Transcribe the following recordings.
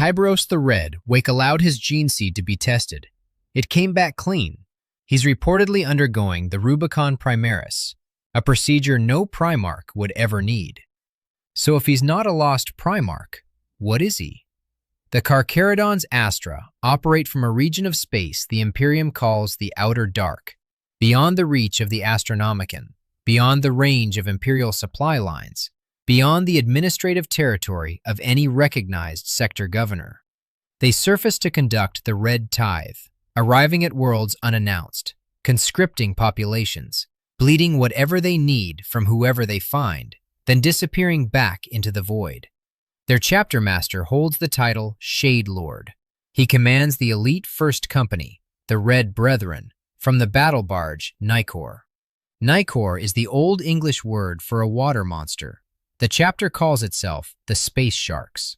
Tyberos the Red Wake allowed his gene seed to be tested. It came back clean. He's reportedly undergoing the Rubicon Primaris, a procedure no Primarch would ever need. So if he's not a lost Primarch, what is he? The Carcharodons Astra operate from a region of space the Imperium calls the Outer Dark, beyond the reach of the Astronomican, beyond the range of Imperial supply lines, beyond the administrative territory of any recognized sector governor. They surface to conduct the Red Tithe, arriving at worlds unannounced, conscripting populations, bleeding whatever they need from whoever they find, then disappearing back into the void. Their chapter master holds the title Shade Lord. He commands the elite First Company, the Red Brethren, from the battle barge Nicor. Nicor is the Old English word for a water monster. The chapter calls itself the Space Sharks.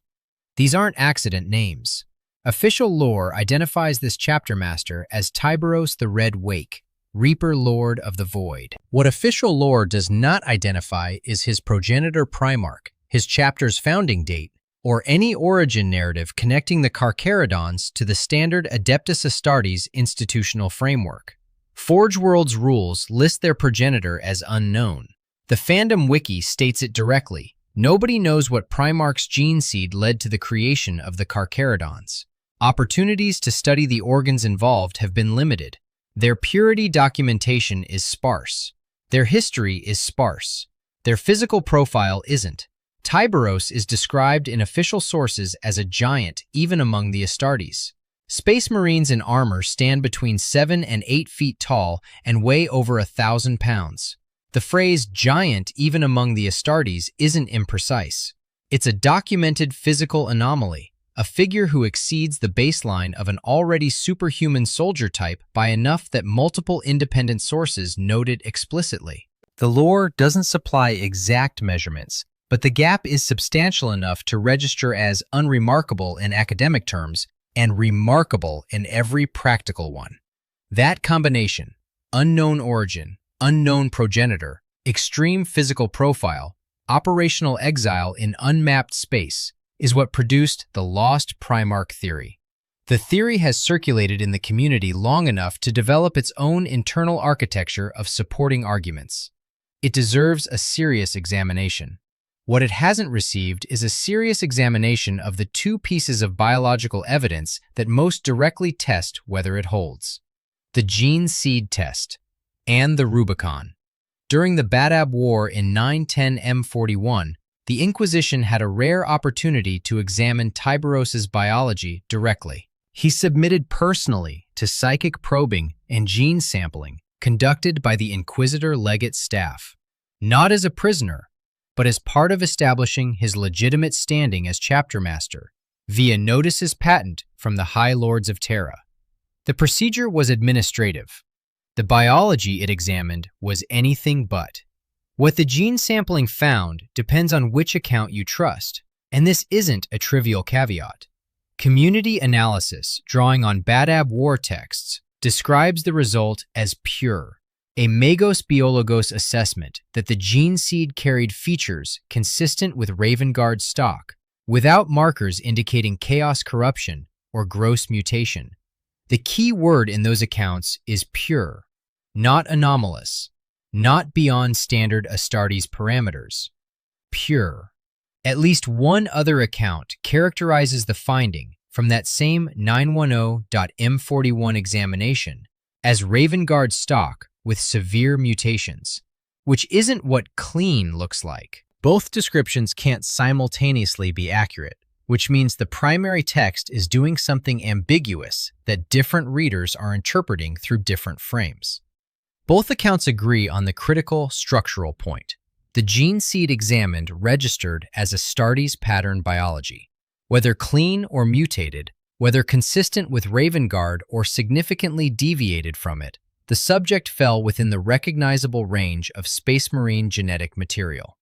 These aren't accident names. Official lore identifies this chapter master as Tyberos the Red Wake, Reaper Lord of the Void. What official lore does not identify is his progenitor Primarch, his chapter's founding date, or any origin narrative connecting the Carcharodons to the standard Adeptus Astartes institutional framework. Forge World's rules list their progenitor as unknown. The fandom wiki states it directly. Nobody knows what Primarch's gene seed led to the creation of the Carcharodons. Opportunities to study the organs involved have been limited. Their purity documentation is sparse. Their history is sparse. Their physical profile isn't. Tyberos is described in official sources as a giant even among the Astartes. Space Marines in armor stand between 7 and 8 feet tall and weigh over 1,000 pounds. The phrase giant even among the Astartes isn't imprecise. It's a documented physical anomaly, a figure who exceeds the baseline of an already superhuman soldier type by enough that multiple independent sources note it explicitly. The lore doesn't supply exact measurements, but the gap is substantial enough to register as unremarkable in academic terms and remarkable in every practical one. That combination, unknown origin, unknown progenitor, extreme physical profile, operational exile in unmapped space, is what produced the Lost Primarch theory. The theory has circulated in the community long enough to develop its own internal architecture of supporting arguments. It deserves a serious examination. What it hasn't received is a serious examination of the two pieces of biological evidence that most directly test whether it holds: the gene seed test and the Rubicon. During the Badab War in 910 M41, the Inquisition had a rare opportunity to examine Tyberos's biology directly. He submitted personally to psychic probing and gene sampling conducted by the Inquisitor Legate staff, not as a prisoner, but as part of establishing his legitimate standing as chapter master via notices patent from the High Lords of Terra. The procedure was administrative. The biology it examined was anything but. What the gene sampling found depends on which account you trust, and this isn't a trivial caveat. Community analysis, drawing on Badab war texts, describes the result as pure, a magos biologos assessment that the gene seed carried features consistent with Ravengard stock, without markers indicating chaos corruption or gross mutation. The key word in those accounts is pure, not anomalous, not beyond standard Astartes parameters. Pure. At least one other account characterizes the finding from that same 910.m41 examination as Ravengard stock with severe mutations, which isn't what clean looks like. Both descriptions can't simultaneously be accurate, which means the primary text is doing something ambiguous that different readers are interpreting through different frames. Both accounts agree on the critical structural point. The gene seed examined registered as Astartes pattern biology. Whether clean or mutated, whether consistent with Ravengard or significantly deviated from it, the subject fell within the recognizable range of Space Marine genetic material.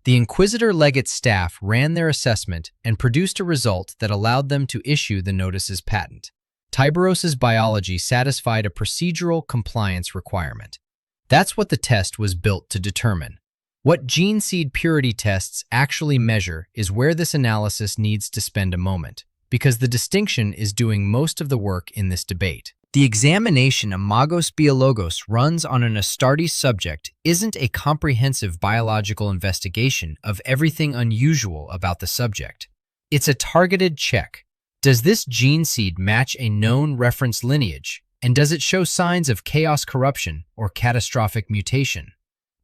The Inquisitor Legate staff ran their assessment and produced a result that allowed them to issue the notices patent. Tyberos's biology satisfied a procedural compliance requirement. That's what the test was built to determine. What gene seed purity tests actually measure is where this analysis needs to spend a moment. because the distinction is doing most of the work in this debate. The examination Imagos Biologos runs on an Astartes subject isn't a comprehensive biological investigation of everything unusual about the subject. It's a targeted check. Does this gene seed match a known reference lineage, and does it show signs of chaos corruption or catastrophic mutation?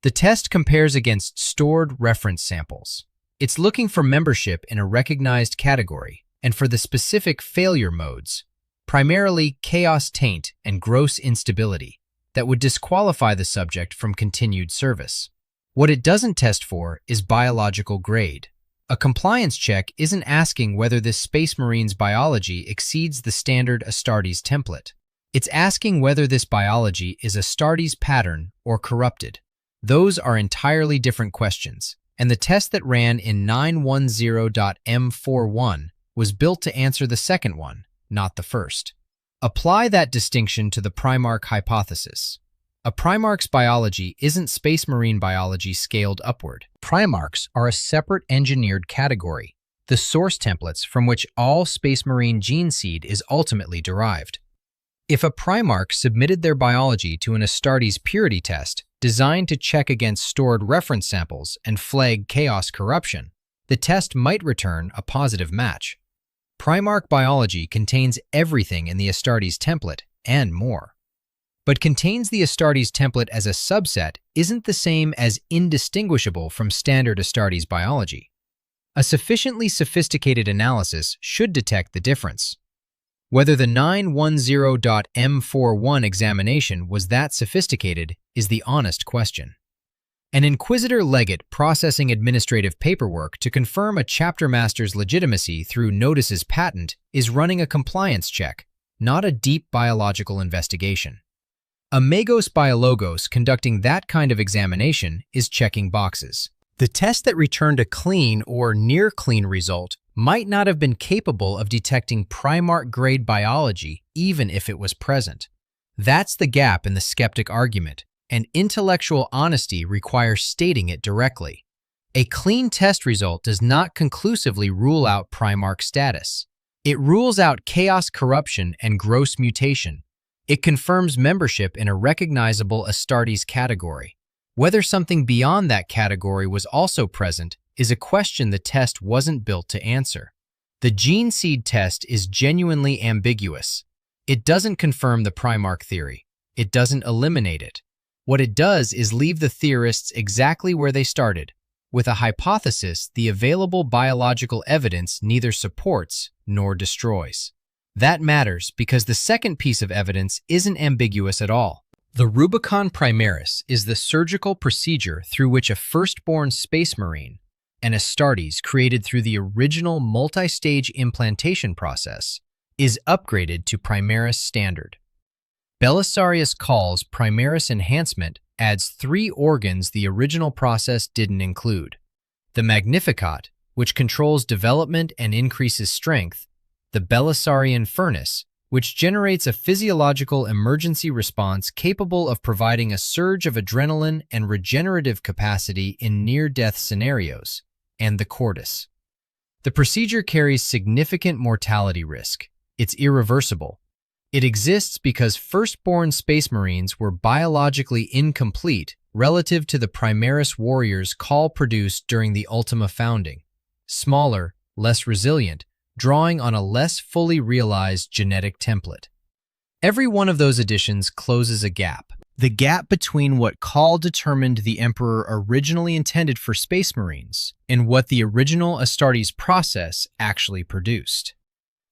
The test compares against stored reference samples. It's looking for membership in a recognized category, and for the specific failure modes, primarily chaos taint and gross instability, that would disqualify the subject from continued service. What it doesn't test for is biological grade. A compliance check isn't asking whether this Space Marine's biology exceeds the standard Astartes template. It's asking whether this biology is Astartes pattern or corrupted. Those are entirely different questions, and the test that ran in 910.m41 was built to answer the second one, not the first. Apply that distinction to the Primarch hypothesis. A Primarch's biology isn't Space Marine biology scaled upward. Primarchs are a separate engineered category, the source templates from which all Space Marine gene seed is ultimately derived. If a Primarch submitted their biology to an Astartes purity test designed to check against stored reference samples and flag chaos corruption, the test might return a positive match. Primarch biology contains everything in the Astartes template and more. But contains the Astartes template as a subset isn't the same as indistinguishable from standard Astartes biology. A sufficiently sophisticated analysis should detect the difference. Whether the 910.m41 examination was that sophisticated is the honest question. An Inquisitor legate processing administrative paperwork to confirm a chapter master's legitimacy through notices patent is running a compliance check, not a deep biological investigation. A Magos Biologos conducting that kind of examination is checking boxes. The test that returned a clean or near clean result might not have been capable of detecting Primarch-grade biology even if it was present. That's the gap in the skeptic argument, and intellectual honesty requires stating it directly. A clean test result does not conclusively rule out Primarch status. It rules out chaos corruption and gross mutation. It confirms membership in a recognizable Astartes category. Whether something beyond that category was also present is a question the test wasn't built to answer. The gene seed test is genuinely ambiguous. It doesn't confirm the Primarch theory. It doesn't eliminate it. What it does is leave the theorists exactly where they started, with a hypothesis the available biological evidence neither supports nor destroys. That matters because the second piece of evidence isn't ambiguous at all. The Rubicon Primaris is the surgical procedure through which a firstborn Space Marine, an Astartes created through the original multi-stage implantation process, is upgraded to Primaris standard. Belisarius calls Primaris enhancement adds 3 organs the original process didn't include: the Magnificat, which controls development and increases strength, the Belisarian furnace, which generates a physiological emergency response capable of providing a surge of adrenaline and regenerative capacity in near-death scenarios, and the Cordis. The procedure carries significant mortality risk. It's irreversible. It exists because firstborn Space Marines were biologically incomplete relative to the Primaris warriors' call produced during the Ultima founding. Smaller, less resilient, drawing on a less fully realized genetic template. Every one of those additions closes a gap. The gap between what Call determined the Emperor originally intended for Space Marines and what the original Astartes process actually produced.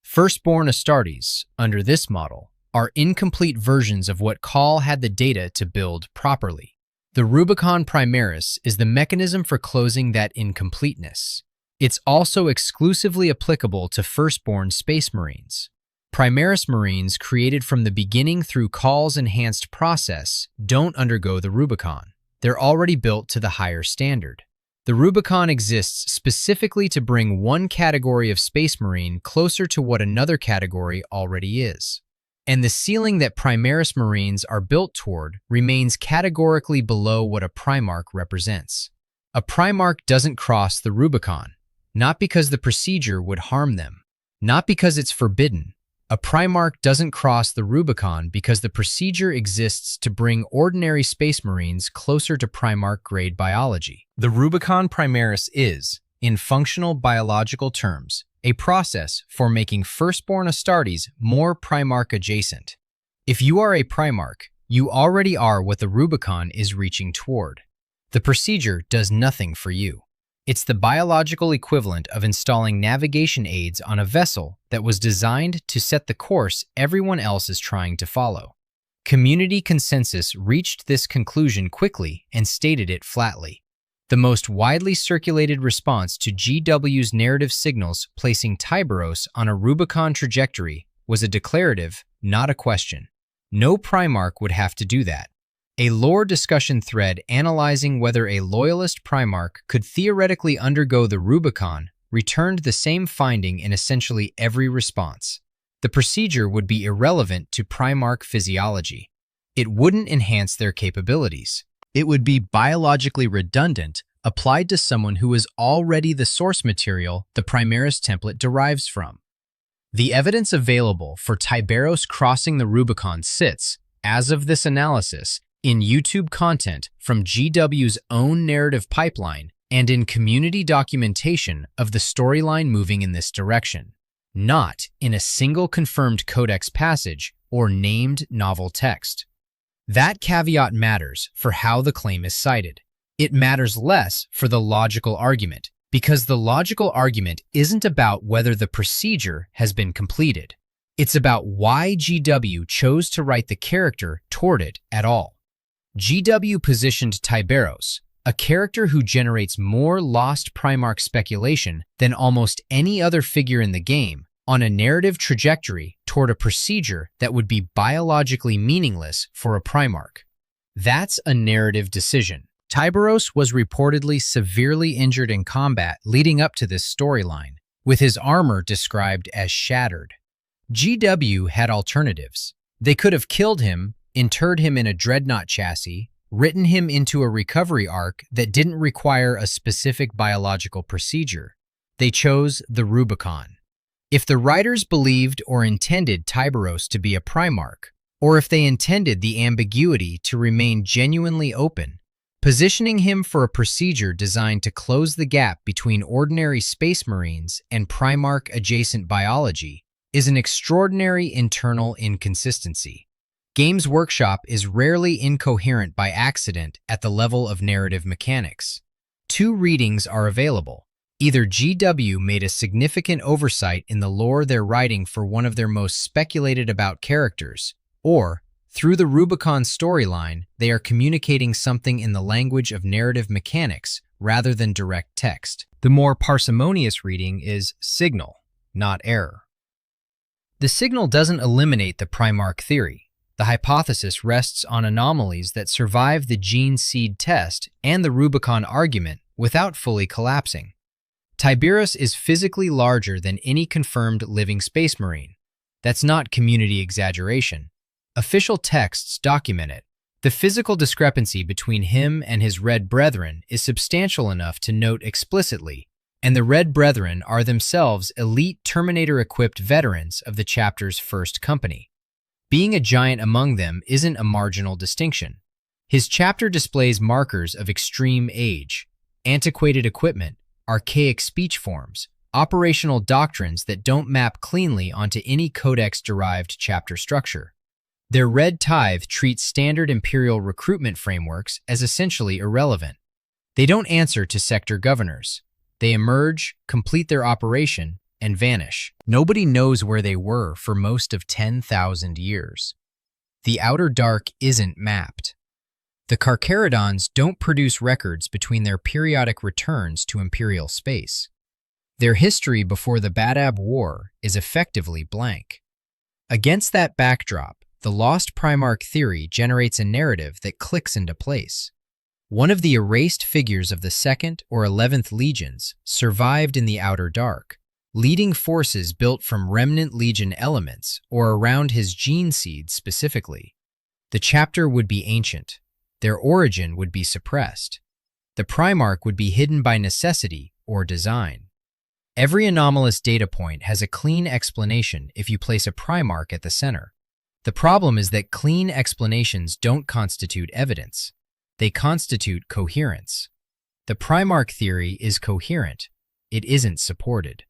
Firstborn Astartes, under this model, are incomplete versions of what Call had the data to build properly. The Rubicon Primaris is the mechanism for closing that incompleteness. It's also exclusively applicable to firstborn Space Marines. Primaris Marines created from the beginning through Call's enhanced process don't undergo the Rubicon. They're already built to the higher standard. The Rubicon exists specifically to bring one category of Space Marine closer to what another category already is. And the ceiling that Primaris Marines are built toward remains categorically below what a Primarch represents. A Primarch doesn't cross the Rubicon, not because the procedure would harm them, Not because it's forbidden. A Primarch doesn't cross the Rubicon because the procedure exists to bring ordinary Space Marines closer to Primarch-grade biology. The Rubicon Primaris is, in functional biological terms, a process for making firstborn Astartes more Primarch-adjacent. If you are a Primarch, you already are what the Rubicon is reaching toward. The procedure does nothing for you. It's the biological equivalent of installing navigation aids on a vessel that was designed to set the course everyone else is trying to follow. Community consensus reached this conclusion quickly and stated it flatly. The most widely circulated response to GW's narrative signals placing Tyberos on a Rubicon trajectory was a declarative, not a question. No Primarch would have to do that. A lore discussion thread analyzing whether a loyalist Primarch could theoretically undergo the Rubicon returned the same finding in essentially every response. The procedure would be irrelevant to Primarch physiology. It wouldn't enhance their capabilities. It would be biologically redundant, applied to someone who is already the source material the Primaris template derives from. The evidence available for Tyberos crossing the Rubicon sits, as of this analysis, in YouTube content from GW's own narrative pipeline and in community documentation of the storyline moving in this direction, not in a single confirmed codex passage or named novel text. That caveat matters for how the claim is cited. It matters less for the logical argument, because the logical argument isn't about whether the procedure has been completed. It's about why GW chose to write the character toward it at all. GW positioned Tyberos, a character who generates more lost Primarch speculation than almost any other figure in the game, on a narrative trajectory toward a procedure that would be biologically meaningless for a Primarch. That's a narrative decision. Tyberos was reportedly severely injured in combat leading up to this storyline, with his armor described as shattered. GW had alternatives. They could have killed him, interred him in a dreadnought chassis, written him into a recovery arc that didn't require a specific biological procedure. They chose the Rubicon. If the writers believed or intended Tyberos to be a Primarch, or if they intended the ambiguity to remain genuinely open, positioning him for a procedure designed to close the gap between ordinary Space Marines and Primarch-adjacent biology is an extraordinary internal inconsistency. Games Workshop is rarely incoherent by accident at the level of narrative mechanics. Two readings are available. Either GW made a significant oversight in the lore they're writing for one of their most speculated about characters, or, through the Rubicon storyline, they are communicating something in the language of narrative mechanics rather than direct text. The more parsimonious reading is signal, not error. The signal doesn't eliminate the Primarch theory. The hypothesis rests on anomalies that survive the gene seed test and the Rubicon argument without fully collapsing. Tyberos is physically larger than any confirmed living Space Marine. That's not community exaggeration. Official texts document it. The physical discrepancy between him and his Red Brethren is substantial enough to note explicitly, and the Red Brethren are themselves elite Terminator-equipped veterans of the chapter's first company. Being a giant among them isn't a marginal distinction. His chapter displays markers of extreme age, antiquated equipment, archaic speech forms, operational doctrines that don't map cleanly onto any codex-derived chapter structure. Their Red Tithe treats standard Imperial recruitment frameworks as essentially irrelevant. They don't answer to sector governors. They emerge, complete their operation, and vanish. Nobody knows where they were for most of 10,000 years. The Outer Dark isn't mapped. The Carcharodons don't produce records between their periodic returns to Imperial space. Their history before the Badab War is effectively blank. Against that backdrop, the Lost Primarch theory generates a narrative that clicks into place. One of the erased figures of the 2nd or 11th Legions survived in the Outer Dark, leading forces built from remnant Legion elements or around his gene seed specifically. The chapter would be ancient. Their origin would be suppressed. The Primarch would be hidden by necessity or design. Every anomalous data point has a clean explanation if you place a Primarch at the center. The problem is that clean explanations don't constitute evidence. They constitute coherence. The Primarch theory is coherent. It isn't supported.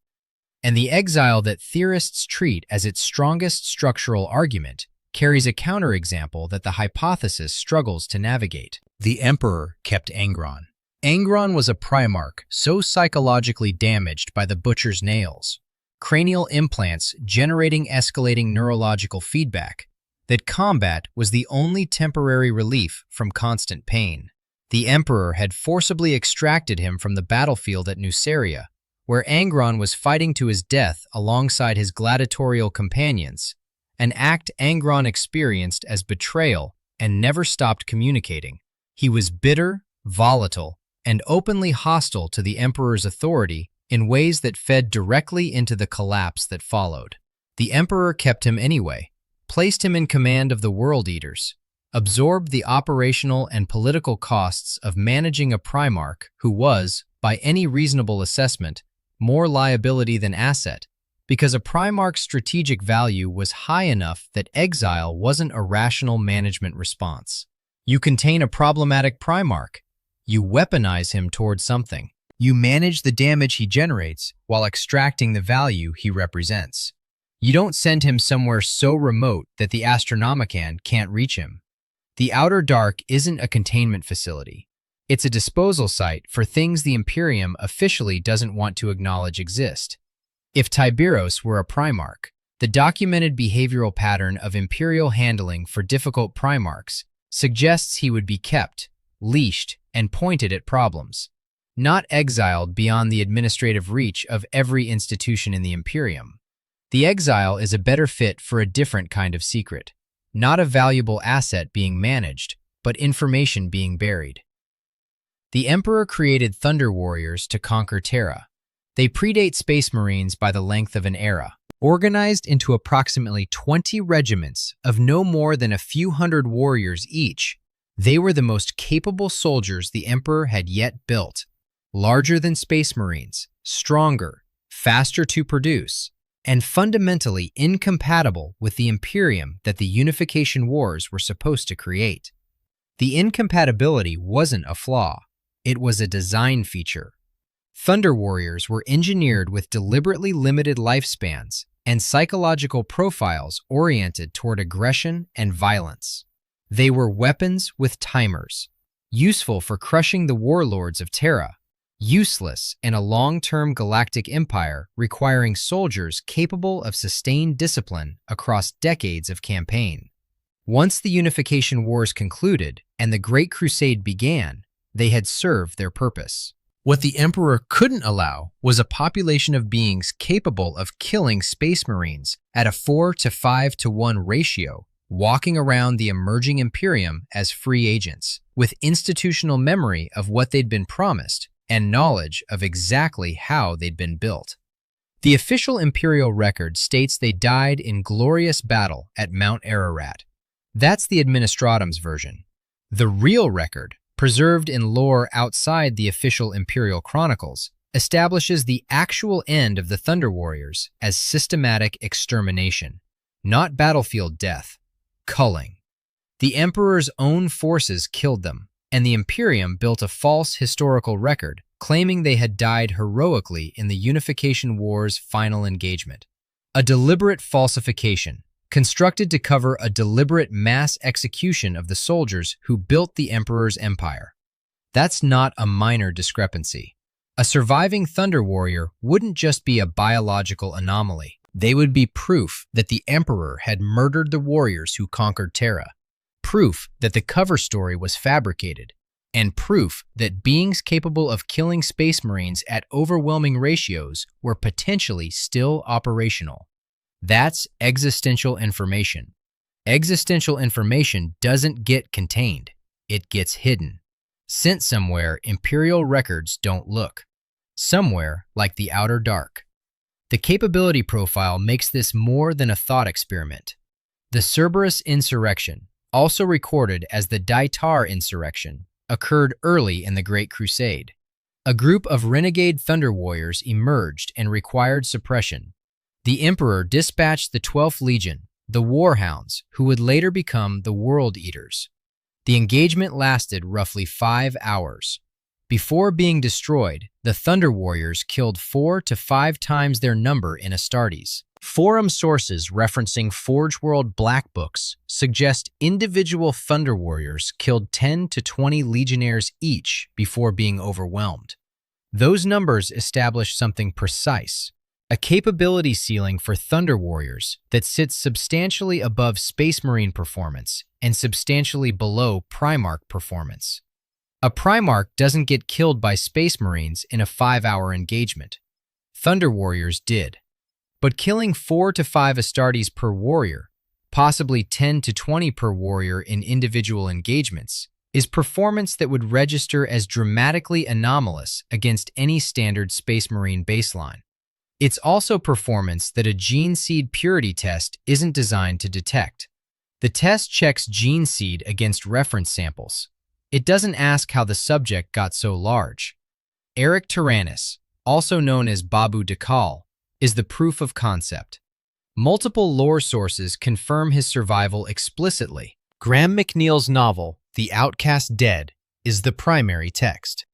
And the exile that theorists treat as its strongest structural argument carries a counterexample that the hypothesis struggles to navigate. The Emperor kept Angron. Angron was a Primarch so psychologically damaged by the Butcher's nails, cranial implants generating escalating neurological feedback, that combat was the only temporary relief from constant pain. The Emperor had forcibly extracted him from the battlefield at Nuceria, where Angron was fighting to his death alongside his gladiatorial companions, an act Angron experienced as betrayal and never stopped communicating. He was bitter, volatile, and openly hostile to the Emperor's authority in ways that fed directly into the collapse that followed. The Emperor kept him anyway, placed him in command of the World Eaters, absorbed the operational and political costs of managing a Primarch who was, by any reasonable assessment, more liability than asset, because a Primarch's strategic value was high enough that exile wasn't a rational management response. You contain a problematic Primarch. You weaponize him towards something. You manage the damage he generates while extracting the value he represents. You don't send him somewhere so remote that the Astronomican can't reach him. The Outer Dark isn't a containment facility. It's a disposal site for things the Imperium officially doesn't want to acknowledge exist. If Tyberos were a Primarch, the documented behavioral pattern of Imperial handling for difficult Primarchs suggests he would be kept, leashed, and pointed at problems, not exiled beyond the administrative reach of every institution in the Imperium. The exile is a better fit for a different kind of secret, not a valuable asset being managed, but information being buried. The Emperor created Thunder Warriors to conquer Terra. They predate Space Marines by the length of an era. Organized into approximately 20 regiments of no more than a few hundred warriors each, they were the most capable soldiers the Emperor had yet built. Larger than Space Marines, stronger, faster to produce, and fundamentally incompatible with the Imperium that the Unification Wars were supposed to create. The incompatibility wasn't a flaw. It was a design feature. Thunder Warriors were engineered with deliberately limited lifespans and psychological profiles oriented toward aggression and violence. They were weapons with timers, useful for crushing the warlords of Terra, useless in a long-term galactic empire requiring soldiers capable of sustained discipline across decades of campaign. Once the Unification Wars concluded and the Great Crusade began, they had served their purpose. What the Emperor couldn't allow was a population of beings capable of killing Space Marines at a 4-to-5-to-1 ratio, walking around the emerging Imperium as free agents, with institutional memory of what they'd been promised and knowledge of exactly how they'd been built. The official Imperial record states they died in glorious battle at Mount Ararat. That's the Administratum's version. The real record, preserved in lore outside the official Imperial chronicles, establishes the actual end of the Thunder Warriors as systematic extermination, not battlefield death, culling. The Emperor's own forces killed them, and the Imperium built a false historical record claiming they had died heroically in the Unification War's final engagement. A deliberate falsification, constructed to cover a deliberate mass execution of the soldiers who built the Emperor's empire. That's not a minor discrepancy. A surviving Thunder Warrior wouldn't just be a biological anomaly. They would be proof that the Emperor had murdered the warriors who conquered Terra, proof that the cover story was fabricated, and proof that beings capable of killing Space Marines at overwhelming ratios were potentially still operational. That's existential information. Existential information doesn't get contained. It gets hidden. Sent somewhere Imperial records don't look. Somewhere like the Outer Dark. The capability profile makes this more than a thought experiment. The Cerberus insurrection, also recorded as the Daitar insurrection, occurred early in the Great Crusade. A group of renegade Thunder Warriors emerged and required suppression. The Emperor dispatched the 12th Legion, the Warhounds, who would later become the World Eaters. The engagement lasted roughly 5 hours. Before being destroyed, the Thunder Warriors killed 4 to 5 times their number in Astartes. Forum sources referencing Forge World Black Books suggest individual Thunder Warriors killed 10 to 20 legionnaires each before being overwhelmed. Those numbers establish something precise, a capability ceiling for Thunder Warriors that sits substantially above Space Marine performance and substantially below Primarch performance. A Primarch doesn't get killed by Space Marines in a 5-hour engagement. Thunder Warriors did. But killing 4 to 5 Astartes per warrior, possibly 10 to 20 per warrior in individual engagements, is performance that would register as dramatically anomalous against any standard Space Marine baseline. It's also performance that a gene seed purity test isn't designed to detect. The test checks gene seed against reference samples. It doesn't ask how the subject got so large. Eric Tyrannus, also known as Babu Dakal, is the proof of concept. Multiple lore sources confirm his survival explicitly. Graham McNeil's novel, The Outcast Dead, is the primary text.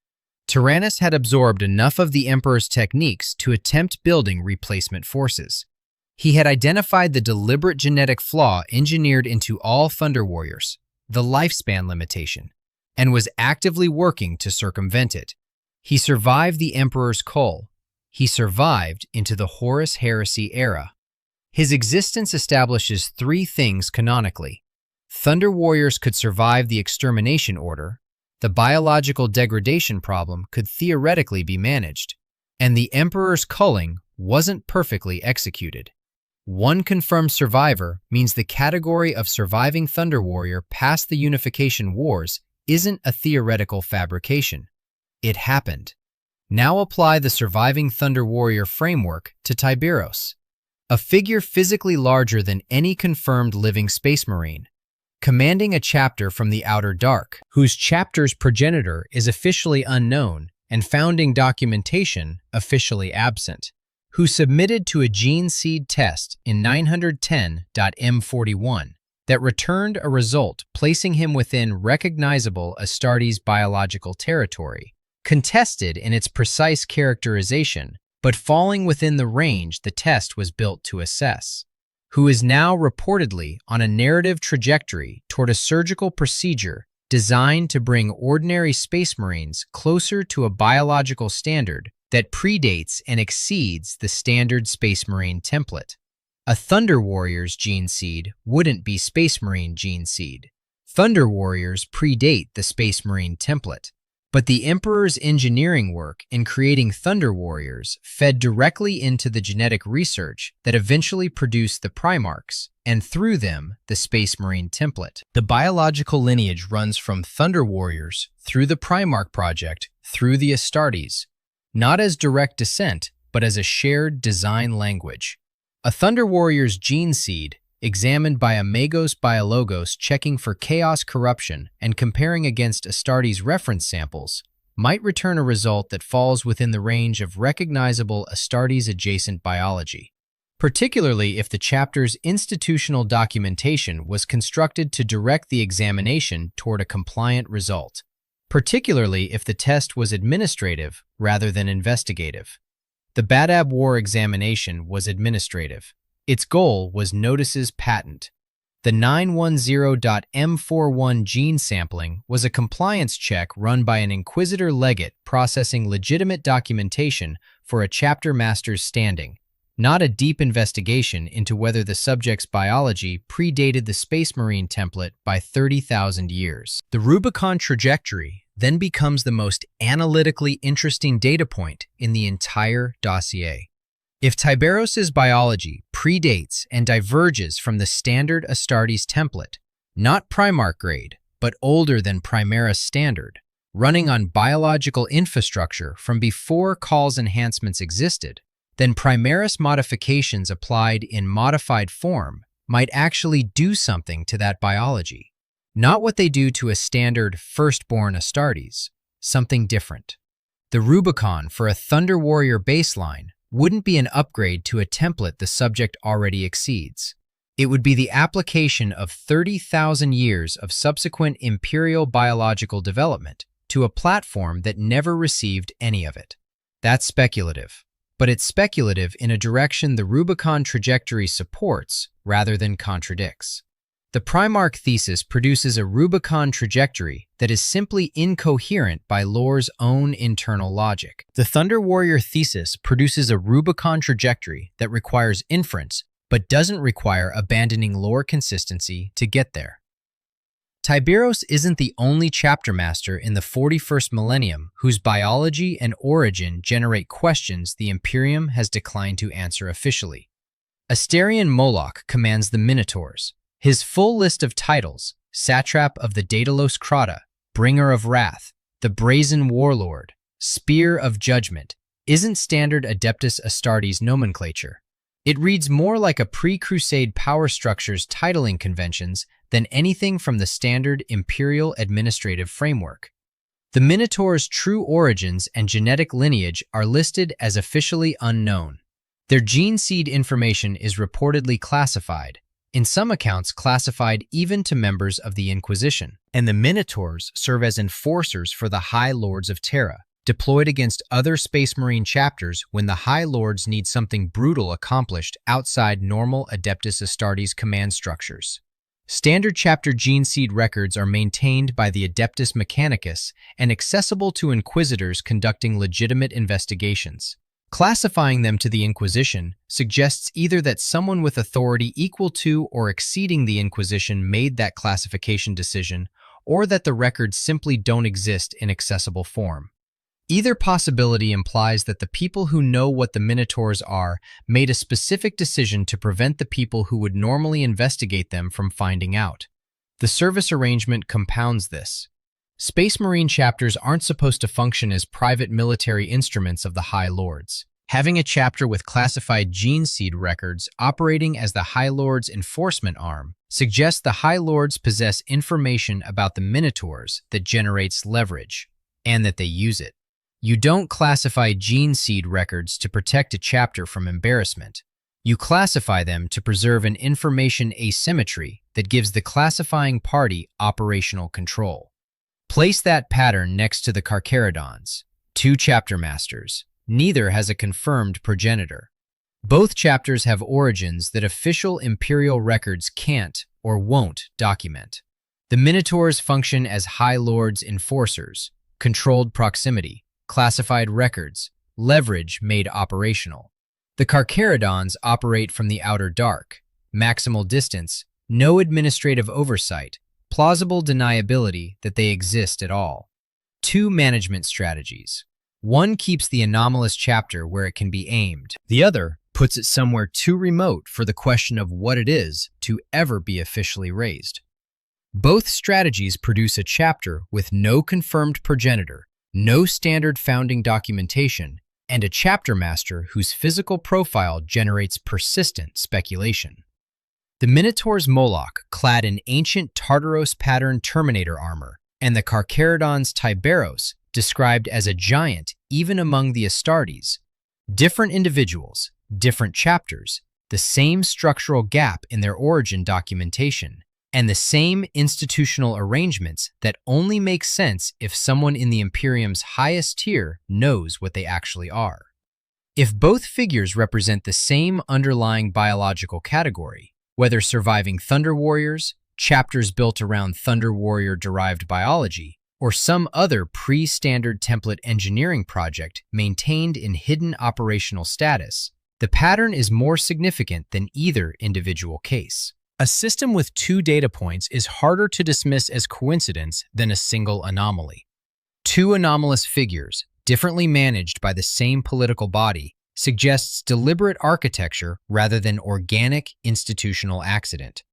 Tyrannus had absorbed enough of the Emperor's techniques to attempt building replacement forces. He had identified the deliberate genetic flaw engineered into all Thunder Warriors, the lifespan limitation, and was actively working to circumvent it. He survived the Emperor's cull. He survived into the Horus Heresy era. His existence establishes 3 things canonically. Thunder Warriors could survive the extermination order, the biological degradation problem could theoretically be managed, and the Emperor's culling wasn't perfectly executed. One confirmed survivor means the category of surviving Thunder Warrior past the Unification Wars isn't a theoretical fabrication. It happened. Now apply the surviving Thunder Warrior framework to Tyberos, a figure physically larger than any confirmed living Space Marine, commanding a chapter from the Outer Dark, whose chapter's progenitor is officially unknown and founding documentation officially absent, who submitted to a gene seed test in 910.M41 that returned a result placing him within recognizable Astartes biological territory, contested in its precise characterization, but falling within the range the test was built to assess, who is now reportedly on a narrative trajectory toward a surgical procedure designed to bring ordinary Space Marines closer to a biological standard that predates and exceeds the standard Space Marine template. A Thunder Warriors gene seed wouldn't be Space Marine gene seed. Thunder Warriors predate the Space Marine template. But the Emperor's engineering work in creating Thunder Warriors fed directly into the genetic research that eventually produced the Primarchs, and through them, the Space Marine template. The biological lineage runs from Thunder Warriors through the Primarch project, through the Astartes, not as direct descent, but as a shared design language. A Thunder Warrior's gene seed, examined by a Magos Biologos checking for chaos corruption and comparing against Astartes reference samples, might return a result that falls within the range of recognizable Astartes-adjacent biology, particularly if the chapter's institutional documentation was constructed to direct the examination toward a compliant result, particularly if the test was administrative rather than investigative. The Badab War examination was administrative. Its goal was notices patent. The 910.M41 gene sampling was a compliance check run by an Inquisitor legate processing legitimate documentation for a chapter master's standing, not a deep investigation into whether the subject's biology predated the Space Marine template by 30,000 years. The Rubicon trajectory then becomes the most analytically interesting data point in the entire dossier. If Tyberos' biology predates and diverges from the standard Astartes template, not Primarch grade, but older than Primaris standard, running on biological infrastructure from before Call's enhancements existed, then Primaris modifications applied in modified form might actually do something to that biology. Not what they do to a standard firstborn Astartes, something different. The Rubicon for a Thunder Warrior baseline wouldn't be an upgrade to a template the subject already exceeds. It would be the application of 30,000 years of subsequent Imperial biological development to a platform that never received any of it. That's speculative, but it's speculative in a direction the Rubicon trajectory supports rather than contradicts. The Primarch thesis produces a Rubicon trajectory that is simply incoherent by lore's own internal logic. The Thunder Warrior thesis produces a Rubicon trajectory that requires inference but doesn't require abandoning lore consistency to get there. Tyberos isn't the only chapter master in the 41st millennium whose biology and origin generate questions the Imperium has declined to answer officially. Asterion Moloch commands the Minotaurs. His full list of titles, Satrap of the Daedalus Crata, Bringer of Wrath, the Brazen Warlord, Spear of Judgment, isn't standard Adeptus Astartes nomenclature. It reads more like a pre-Crusade power structure's titling conventions than anything from the standard Imperial administrative framework. The Minotaurs' true origins and genetic lineage are listed as officially unknown. Their gene seed information is reportedly classified, in some accounts classified even to members of the Inquisition. And the Minotaurs serve as enforcers for the High Lords of Terra, deployed against other Space Marine chapters when the High Lords need something brutal accomplished outside normal Adeptus Astartes command structures. Standard chapter gene seed records are maintained by the Adeptus Mechanicus and accessible to Inquisitors conducting legitimate investigations. Classifying them to the Inquisition suggests either that someone with authority equal to or exceeding the Inquisition made that classification decision, or that the records simply don't exist in accessible form. Either possibility implies that the people who know what the Minotaurs are made a specific decision to prevent the people who would normally investigate them from finding out. The service arrangement compounds this. Space Marine chapters aren't supposed to function as private military instruments of the High Lords. Having a chapter with classified gene seed records operating as the High Lords' enforcement arm suggests the High Lords possess information about the Minotaurs that generates leverage, and that they use it. You don't classify gene seed records to protect a chapter from embarrassment. You classify them to preserve an information asymmetry that gives the classifying party operational control. Place that pattern next to the Carcharodons, 2 chapter masters. Neither has a confirmed progenitor. Both chapters have origins that official Imperial records can't or won't document. The Minotaurs function as High Lords' enforcers, controlled proximity, classified records, leverage made operational. The Carcharodons operate from the outer dark, maximal distance, no administrative oversight, plausible deniability that they exist at all. 2 management strategies. One keeps the anomalous chapter where it can be aimed. The other puts it somewhere too remote for the question of what it is to ever be officially raised. Both strategies produce a chapter with no confirmed progenitor, no standard founding documentation, and a chapter master whose physical profile generates persistent speculation. The Minotaurs Moloch, clad in ancient Tartaros pattern Terminator armor, and the Carcharodons Tyberos, described as a giant even among the Astartes. Different individuals, different chapters, the same structural gap in their origin documentation, and the same institutional arrangements that only make sense if someone in the Imperium's highest tier knows what they actually are. If both figures represent the same underlying biological category, whether surviving Thunder Warriors, chapters built around Thunder Warrior-derived biology, or some other pre-standard template engineering project maintained in hidden operational status, the pattern is more significant than either individual case. A system with 2 data points is harder to dismiss as coincidence than a single anomaly. 2 anomalous figures, differently managed by the same political body, suggests deliberate architecture rather than organic institutional accident.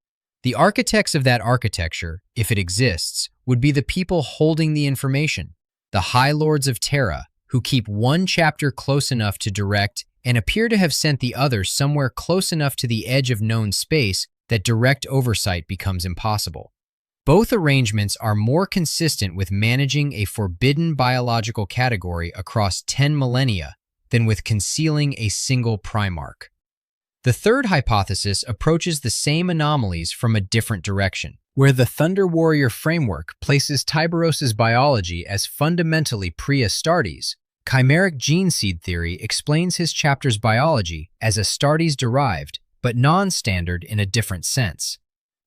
The architects of that architecture, if it exists, would be the people holding the information, the High Lords of Terra, who keep one chapter close enough to direct and appear to have sent the other somewhere close enough to the edge of known space that direct oversight becomes impossible. Both arrangements are more consistent with managing a forbidden biological category across 10 millennia than with concealing a single Primarch. The third hypothesis approaches the same anomalies from a different direction, where the Thunder Warrior framework places Tyberos' biology as fundamentally pre-Astartes. Chimeric gene seed theory explains his chapter's biology as Astartes-derived, but non-standard in a different sense.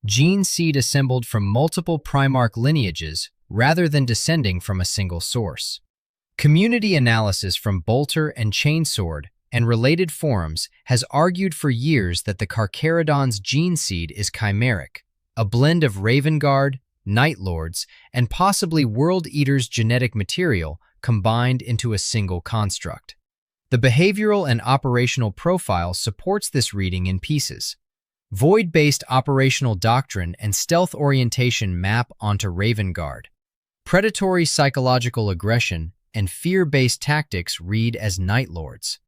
Gene seed assembled from multiple Primarch lineages rather than descending from a single source. Community analysis from Bolter and Chainsword and related forums has argued for years that the Carcharodons gene seed is chimeric, a blend of Ravengard, Night Lords, and possibly World Eaters' genetic material combined into a single construct. The behavioral and operational profile supports this reading in pieces. Void-based operational doctrine and stealth orientation map onto Ravengard. Predatory psychological aggression and fear-based tactics read as Night Lords.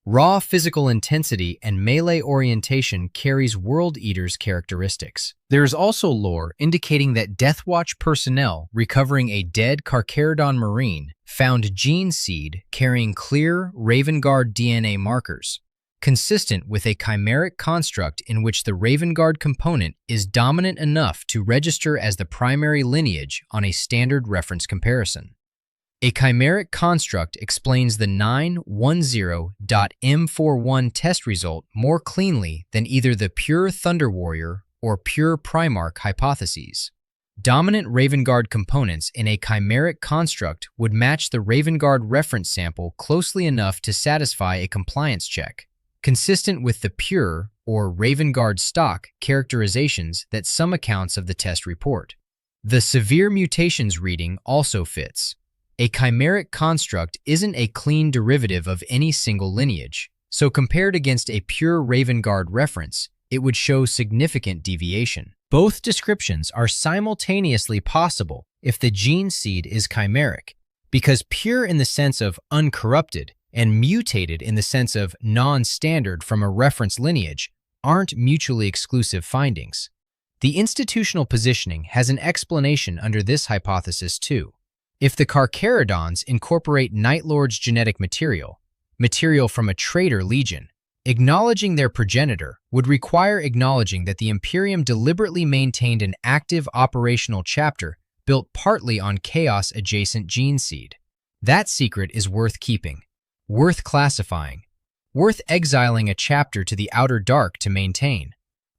Raw physical intensity and melee orientation carries World Eaters characteristics. There is also lore indicating that Deathwatch personnel recovering a dead Carcharodon Marine found gene seed carrying clear Ravengard DNA markers, consistent with a chimeric construct in which the Ravengard component is dominant enough to register as the primary lineage on a standard reference comparison. A chimeric construct explains the 910.m41 test result more cleanly than either the pure Thunder Warrior or pure Primarch hypotheses. Dominant Ravengard components in a chimeric construct would match the Ravengard reference sample closely enough to satisfy a compliance check, consistent with the pure or Ravengard stock characterizations that some accounts of the test report. The severe mutations reading also fits. A chimeric construct isn't a clean derivative of any single lineage, so compared against a pure Ravengard reference, it would show significant deviation. Both descriptions are simultaneously possible if the gene seed is chimeric, because pure in the sense of uncorrupted and mutated in the sense of non-standard from a reference lineage aren't mutually exclusive findings. The institutional positioning has an explanation under this hypothesis too. If the Carcharodons incorporate Night Lord's genetic material from a traitor legion, acknowledging their progenitor would require acknowledging that the Imperium deliberately maintained an active operational chapter built partly on chaos-adjacent gene seed. That secret is worth keeping, worth classifying, worth exiling a chapter to the outer dark to maintain.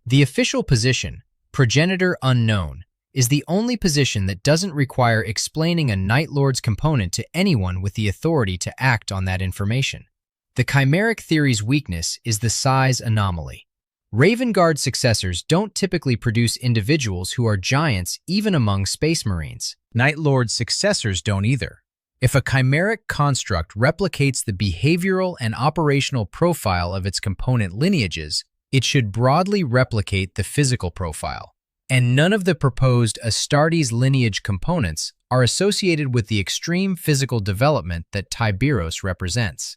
The official position, progenitor unknown, is the only position that doesn't require explaining a Night Lord's component to anyone with the authority to act on that information. The chimeric theory's weakness is the size anomaly. Ravengard successors don't typically produce individuals who are giants even among Space Marines. Night Lord's successors don't either. If a chimeric construct replicates the behavioral and operational profile of its component lineages, it should broadly replicate the physical profile. And none of the proposed Astartes lineage components are associated with the extreme physical development that Tyberos represents.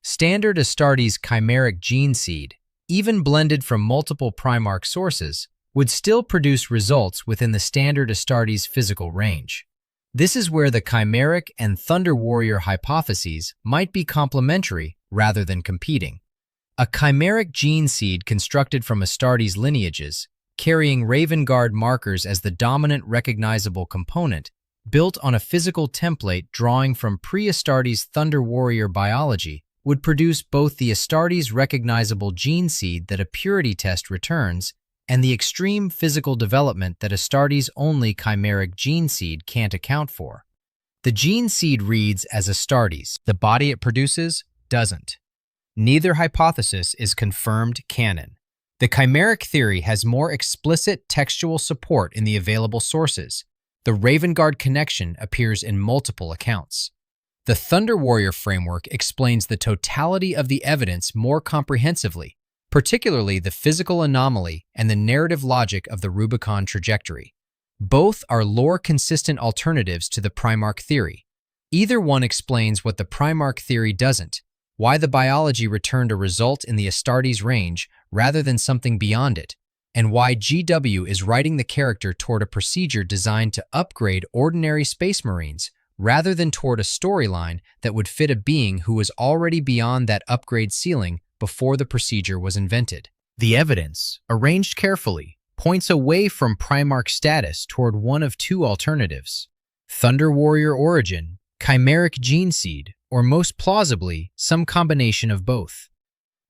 Standard Astartes chimeric gene seed, even blended from multiple Primarch sources, would still produce results within the standard Astartes physical range. This is where the chimeric and Thunder Warrior hypotheses might be complementary rather than competing. A chimeric gene seed constructed from Astartes lineages, carrying Ravengard markers as the dominant recognizable component, built on a physical template drawing from pre-Astartes Thunder Warrior biology, would produce both the Astartes recognizable gene seed that a purity test returns and the extreme physical development that Astartes only chimeric gene seed can't account for. The gene seed reads as Astartes. The body it produces doesn't. Neither hypothesis is confirmed canon. The chimeric theory has more explicit textual support in the available sources. The Ravengard connection appears in multiple accounts. The Thunder Warrior framework explains the totality of the evidence more comprehensively, particularly the physical anomaly and the narrative logic of the Rubicon trajectory. Both are lore-consistent alternatives to the Primarch theory. Either one explains what the Primarch theory doesn't, why the biology returned a result in the Astartes range rather than something beyond it, and why GW is writing the character toward a procedure designed to upgrade ordinary Space Marines rather than toward a storyline that would fit a being who was already beyond that upgrade ceiling before the procedure was invented. The evidence, arranged carefully, points away from Primarch status toward one of two alternatives: Thunder Warrior origin, Chimeric gene seed, or most plausibly, some combination of both.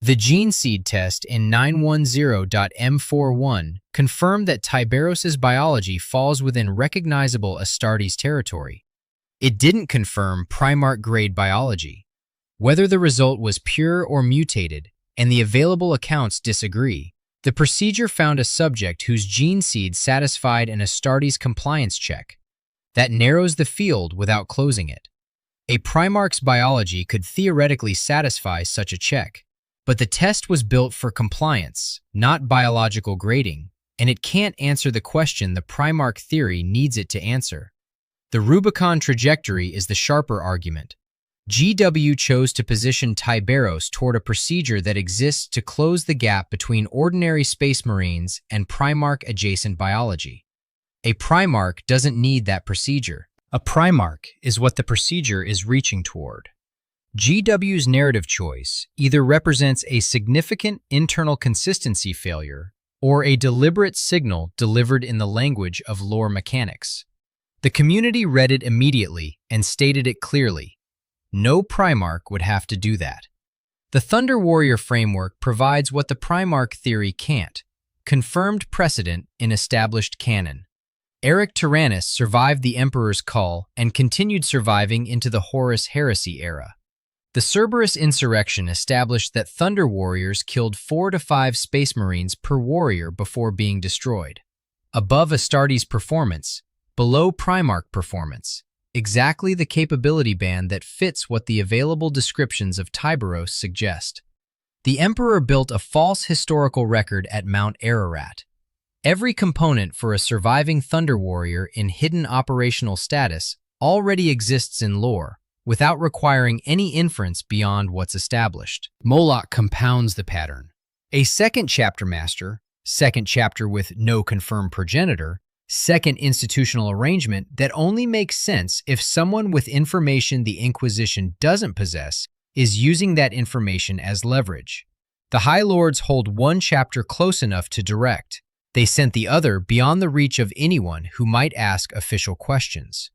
The gene seed test in 910.m41 confirmed that Tyberos' biology falls within recognizable Astartes territory. It didn't confirm Primarch-grade biology. Whether the result was pure or mutated, and the available accounts disagree, the procedure found a subject whose gene seed satisfied an Astartes compliance check. That narrows the field without closing it. A Primarch's biology could theoretically satisfy such a check, but the test was built for compliance, not biological grading, and it can't answer the question the Primarch theory needs it to answer. The Rubicon trajectory is the sharper argument. GW chose to position Tyberos toward a procedure that exists to close the gap between ordinary Space Marines and Primarch-adjacent biology. A Primarch doesn't need that procedure. A Primarch is what the procedure is reaching toward. GW's narrative choice either represents a significant internal consistency failure or a deliberate signal delivered in the language of lore mechanics. The community read it immediately and stated it clearly. No Primarch would have to do that. The Thunder Warrior framework provides what the Primarch theory can't: confirmed precedent in established canon. Eric Tyrannus survived the Emperor's Call and continued surviving into the Horus Heresy era. The Cerberus insurrection established that Thunder Warriors killed 4 to 5 Space Marines per warrior before being destroyed. Above Astartes performance, below Primarch performance, exactly the capability band that fits what the available descriptions of Tyberos suggest. The Emperor built a false historical record at Mount Ararat. Every component for a surviving Thunder Warrior in hidden operational status already exists in lore, without requiring any inference beyond what's established. Moloch compounds the pattern. A second chapter master, second chapter with no confirmed progenitor, second institutional arrangement that only makes sense if someone with information the Inquisition doesn't possess is using that information as leverage. The High Lords hold one chapter close enough to direct. They sent the other beyond the reach of anyone who might ask official questions.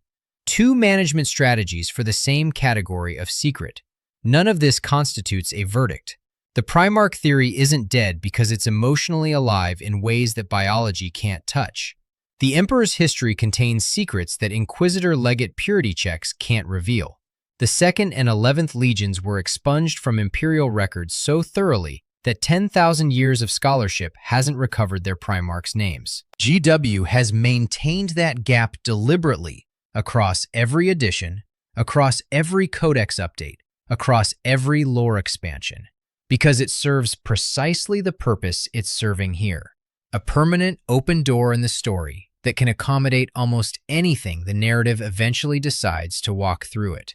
Two management strategies for the same category of secret. None of this constitutes a verdict. The Primarch theory isn't dead because it's emotionally alive in ways that biology can't touch. The Emperor's history contains secrets that Inquisitor Legate purity checks can't reveal. The 2nd and 11th Legions were expunged from Imperial records so thoroughly that 10,000 years of scholarship hasn't recovered their Primarchs' names. GW has maintained that gap deliberately across every edition, across every codex update, across every lore expansion, because it serves precisely the purpose it's serving here: a permanent open door in the story that can accommodate almost anything the narrative eventually decides to walk through it.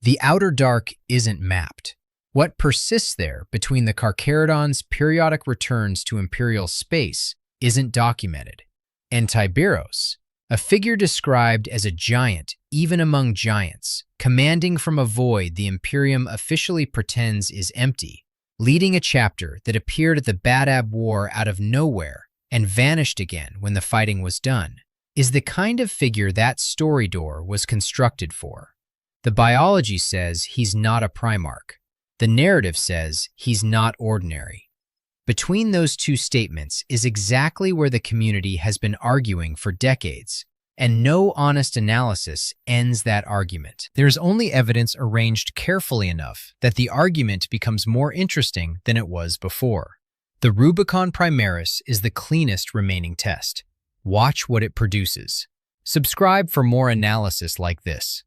The outer dark isn't mapped. What persists there between the Carcharodons' periodic returns to Imperial space isn't documented. And Tyberos, a figure described as a giant even among giants, commanding from a void the Imperium officially pretends is empty, leading a chapter that appeared at the Badab War out of nowhere and vanished again when the fighting was done, is the kind of figure that story door was constructed for. The biology says he's not a Primarch. The narrative says he's not ordinary. Between those two statements is exactly where the community has been arguing for decades, and no honest analysis ends that argument. There's only evidence arranged carefully enough that the argument becomes more interesting than it was before. The Rubicon Primaris is the cleanest remaining test. Watch what it produces. Subscribe for more analysis like this.